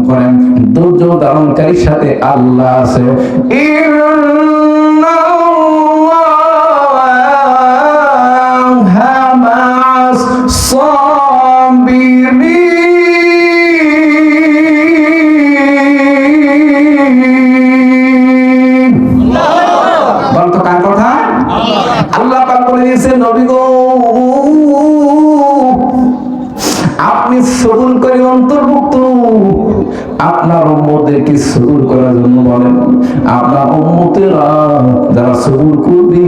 করেন, ধৈর্য ধারণকারীর সাথে আল্লাহ আছে। বলতো কার কথা? আল্লাহ পাক বলে দিয়েছে, নবী গো আপনি সবুর করে অন্তর্ভুক্ত। আপনার উম্মতদেরকে সবুর করার জন্য বলেন। আপনার উম্মতেরা যারা সবুর করবে,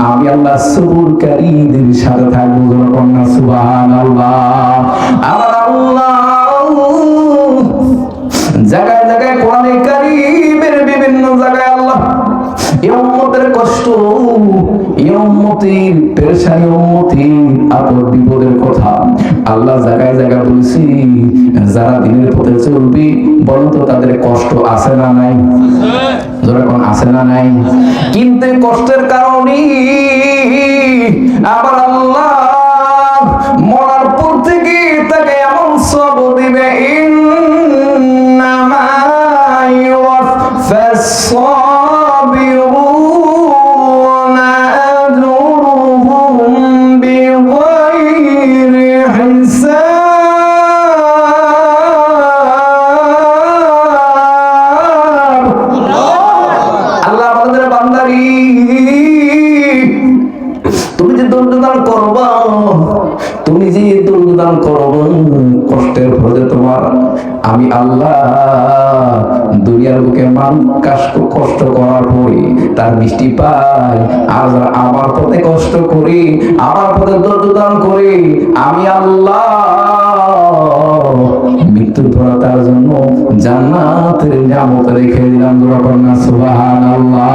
আমি আল্লাহ সবুরকারীদের সাথে থাকবো। কন্যা সুবহানাল্লাহ। আমার আল্লাহ জায়গায় জায়গায় কোরআনে কারীমের বিভিন্ন জায়গায় আল্লাহ এই উম্মতের কষ্ট, এই উম্মতের পেরেশানি, উম্মতের আপদ বিপদের কথা আল্লাহ জায়গায় জায়গায় বলছি। যারা দিনের পথে চলবে, বলেন তো তাদের কষ্ট আছে না নাই? যখন আছে না নাই? কিন্তু কষ্টের কারণে আবার আল্লাহ মরার পর থেকে তাকে এমন সব দিবে, ইন্নামা ইউওয়াফাস সাবিরুনা আজরুহুম বিগাইরি হিসাব। আল্লাহ আমাদের বান্দারি, তুমি যে দণ্ডদান করবা, তুমি যে দণ্ডদান করবা, কষ্টের ফলে তোমার আমি আল্লাহ দুনিয়ার বুকে কষ্ট করার পরে তার মিষ্টি পাই। আর আমার পথে কষ্ট করি, আমার পথে দণ্ডদান করি, আমি আল্লাহ মৃত্যুর পর তার জন্য জান্নাতের নিয়ামত রেখে দিলাম। সুবহানাল্লাহ।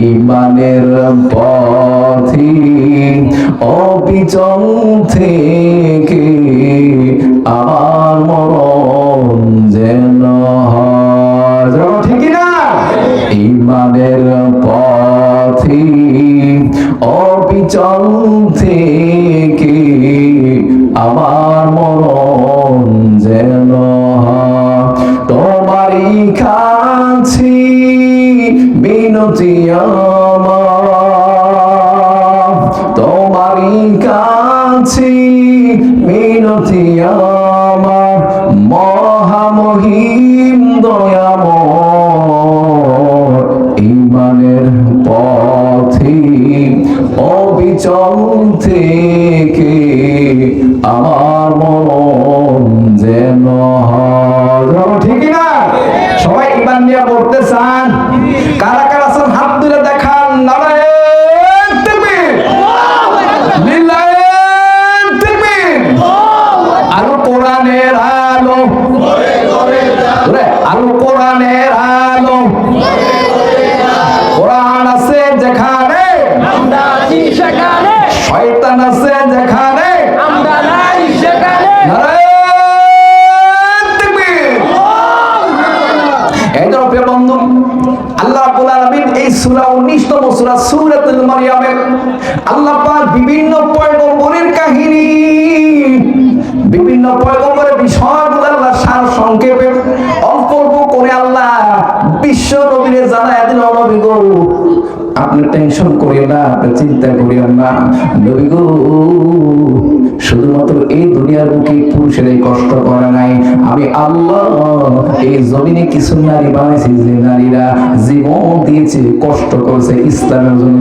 ঈমানের পথে অবিচল থেকে আমার মরণ যেন হয়। ঠিক না? ঈমানের পথে অবিচল থেকে আমার মরণ যেন হয়। তোমারই কাছে বিনতি আমার, তোমারই কাছে বিনতি আমার, মহামহিম দয়াময়। ঈমানের পথে অবিচল থেকে আমার মরণ যেন হয়। ঠিক না? সবাই ঈমান নিয়ে পড়তে চান? কারা কারা আছেন হাত তুলে দেখান। নারায়ণ তাকবীর, লিল্লাহিন তাকবীর। আলো কোরআনের আলো, আলো কোরআনের আলো। কোরআন আছে যেখানে আমরা আছি সেখানে, শয়তান আছে যেখানে আমরা নাই সেখানে। নারায়ণ তাকবীর। এই তো প্রিয় বন্ধু, আল্লাহ রাব্বুল আলামিন এই সূরা 19তম সূরা সূরাতুল মারইয়ামে আল্লাহ পাক বিভিন্ন পয়গম্বরের কাহিনী, বিভিন্ন পয়গম্বরের বিষয়গুলো আল্লাহ সার সংক্ষেপে অল্প অল্প করে আল্লাহ বিশ্ব নবীরে জানায় দিল। নবী গো আপনি টেনশন করিয়েন না, আপনি চিন্তা করিয়েন না। নবী গো শুধুমাত্র এই দুনিয়ার বুকে পুরুষেরাই কষ্ট করে নাই, আমি আল্লাহ এই জমিনে কিছু নারী বানাইছি যে নারীরা জীবন দিয়েছে, কষ্ট করেছে ইসলামের জন্য।